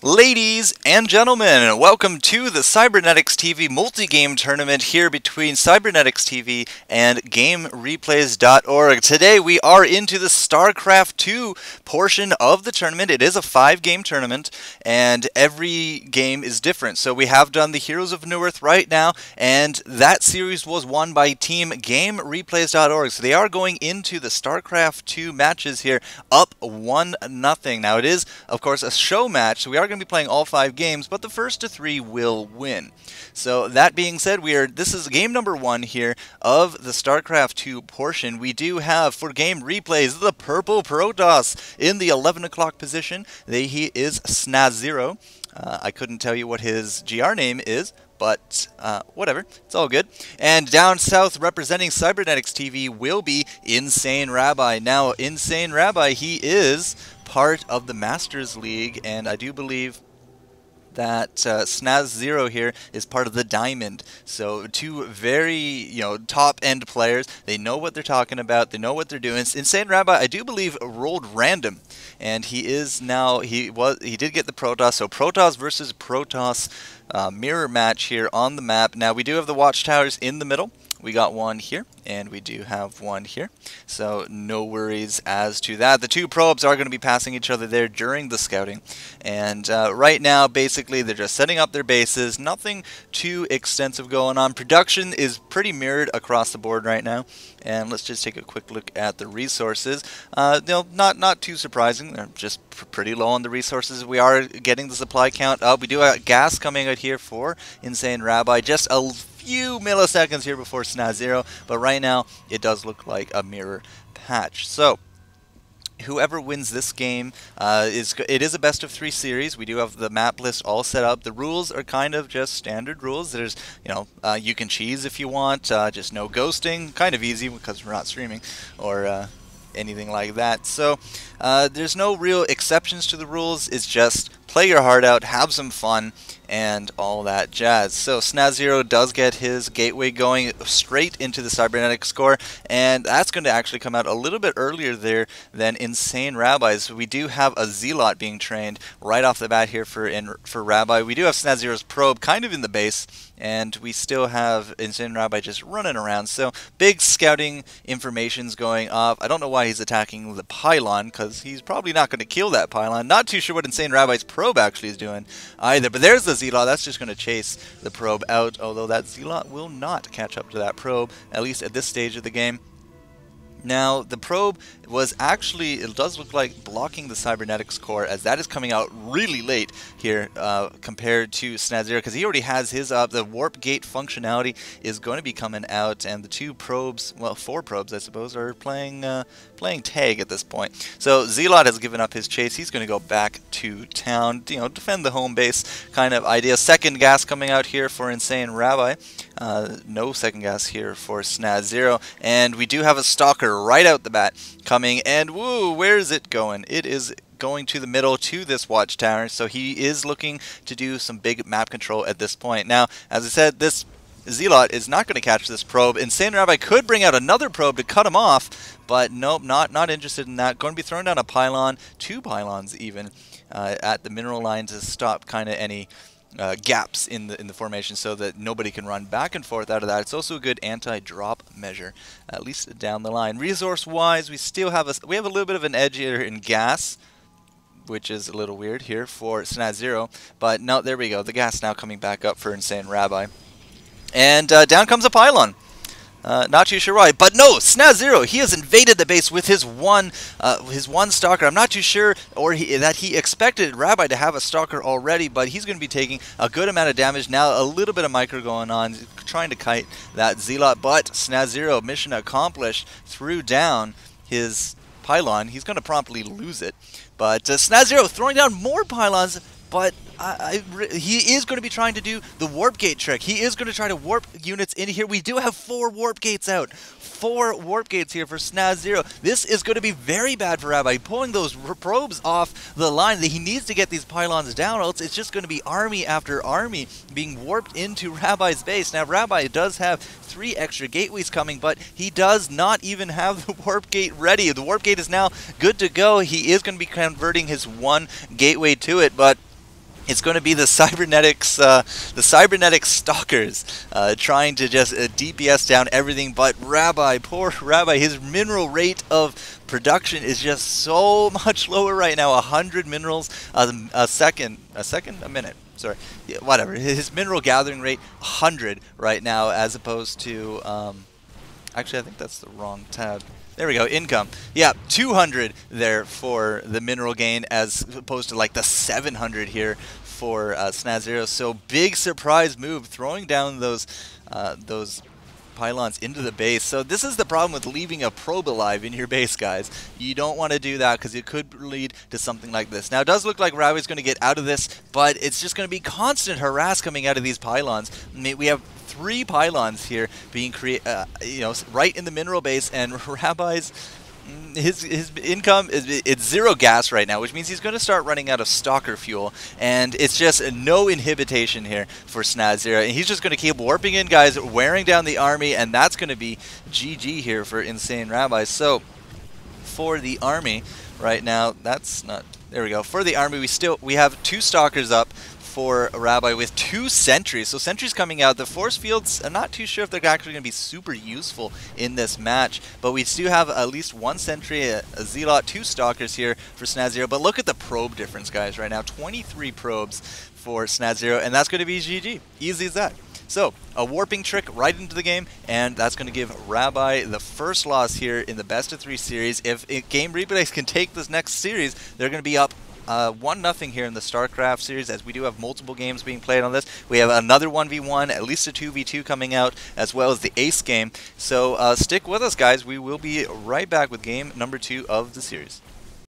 Ladies and gentlemen, welcome to the CybernetixTV multi-game tournament here between CybernetixTV and GameReplays.org. Today we are into the StarCraft 2 portion of the tournament. It is a 5-game tournament, and every game is different. So we have done the Heroes of Newerth right now, and that series was won by Team GameReplays.org. So they are going into the StarCraft 2 matches here up 1-0. Now it is, of course, a show match, so we are going to be playing all 5 games, but the first to 3 will win. So that being said, this is game number 1 here of the StarCraft 2 portion. We do have, for game replays, the purple Protoss in the 11 o'clock position. He is Snazero. I couldn't tell you what his GR name is, but whatever, it's all good. And down south, representing CybernetixTV, will be Insane Rabbi. Now, Insane Rabbi, he is part of the Masters League, and I do believe that Snazero here is part of the Diamond. So two very, top-end players. They know what they're talking about. They know what they're doing. Insane Rabbi, I do believe, rolled random, and he is now, he did get the Protoss. So Protoss versus Protoss mirror match here on the map. Now we do have the watchtowers in the middle. We got one here, and we do have one here, so no worries as to that. The two probes are going to be passing each other there during the scouting, and right now, basically, they're just setting up their bases. Nothing too extensive going on. Production is pretty mirrored across the board right now, and let's just take a quick look at the resources. Not too surprising. They're just pretty low on the resources. We are getting the supply count up. We do have gas coming out here for Insane Rabbi. Just a few milliseconds here before Snazero, but right now it does look like a mirror patch. So whoever wins this game, it is a best of 3 series. We do have the map list all set up. The rules are kind of just standard rules. There's, you can cheese if you want, just no ghosting. Kind of easy because we're not streaming or anything like that. So there's no real exceptions to the rules. It's just play your heart out, have some fun, and all that jazz. So Snazero does get his gateway going straight into the cybernetic score, and that's going to actually come out a little bit earlier there than Insane Rabbi's. So we do have a Zealot being trained right off the bat here for Rabbi. We do have Snazero's probe kind of in the base, and we still have Insane Rabbi just running around. So big scouting information's going off. I don't know why he's attacking the pylon, because he's probably not going to kill that pylon. Not too sure what Insane Rabbi's probe actually is doing either, but there's the Zealot. That's just going to chase the probe out, although that Zealot will not catch up to that probe, at least at this stage of the game. Now, the probe was actually, it does look like, blocking the cybernetics core, as that is coming out really late here compared to Snazero, because he already has his up. The warp gate functionality is going to be coming out, and the 2 probes, well, 4 probes, I suppose, are playing tag at this point. So Zealot has given up his chase. He's going to go back to town, defend the home base kind of idea. Second gas coming out here for Insane Rabbi. No second gas here for Snazero, and we do have a Stalker right out the bat coming, and woo, where is it going? It is going to the middle to this watchtower, so he is looking to do some big map control at this point. Now, as I said, this Zealot is not going to catch this probe. Insane Rabbi could bring out another probe to cut him off, but nope, not interested in that. Going to be throwing down a pylon, 2 pylons even, at the mineral line to stop kind of any gaps in the formation, so that nobody can run back and forth out of that. It's also a good anti-drop measure, at least down the line. Resource-wise, we still have a little bit of an edge here in gas, which is a little weird here for Snazero, but no, there we go. The gas now coming back up for Insane Rabbi, and down comes a pylon. Not too sure why, but no, Snazero, he has invaded the base with his one Stalker. I'm not too sure, that he expected Rabbi to have a Stalker already, but he's going to be taking a good amount of damage now. A little bit of micro going on, trying to kite that Zealot, but Snazero, mission accomplished, threw down his pylon. He's going to promptly lose it, but Snazero throwing down more pylons. But he is going to be trying to do the warp gate trick. He is going to try to warp units in here. We do have 4 warp gates out. 4 warp gates here for Snazero. This is going to be very bad for Rabbi. Pulling those probes off the line. He needs to get these pylons down, else it's just going to be army after army being warped into Rabbi's base. Now, Rabbi does have 3 extra gateways coming, but he does not even have the warp gate ready. The warp gate is now good to go. He is going to be converting his 1 gateway to it, but It's going to be the Cybernetics Stalkers trying to just DPS down everything but Rabbi. Poor Rabbi, his mineral rate of production is just so much lower right now. 100 minerals a minute. Sorry, yeah, whatever. His mineral gathering rate 100 right now, as opposed to actually I think that's the wrong tab. There we go, income. Yeah, 200 there for the mineral gain as opposed to like the 700 here for Snazero. So big surprise move, throwing down those pylons into the base. So this is the problem with leaving a probe alive in your base, guys. You don't want to do that because it could lead to something like this. Now it does look like Rabbi's going to get out of this, but it's just going to be constant harass coming out of these pylons. I mean, we have 3 pylons here being right in the mineral base, and Rabbi's his income it's 0 gas right now, which means he's going to start running out of stalker fuel, and it's just no inhibition here for Snazero, and he's just going to keep warping in, guys, wearing down the army, and that's going to be GG here for Insane Rabbi. So for the army right now, that's not, there we go. For the army, we have 2 stalkers up for Rabbi with 2 sentries. So sentries coming out. The force fields, I'm not too sure if they're actually going to be super useful in this match, but we do have at least 1 sentry, a zealot, 2 stalkers here for Snazero. But look at the probe difference, guys, right now. 23 probes for Snazero, and that's going to be GG. Easy as that. So, a warping trick right into the game, and that's going to give Rabbi the first loss here in the best of 3 series. If GameReplays can take this next series, they're going to be up 1-0 here in the StarCraft series, as we do have multiple games being played on this. We have another 1v1, at least a 2v2 coming out, as well as the Ace game. So stick with us, guys. We will be right back with game number 2 of the series.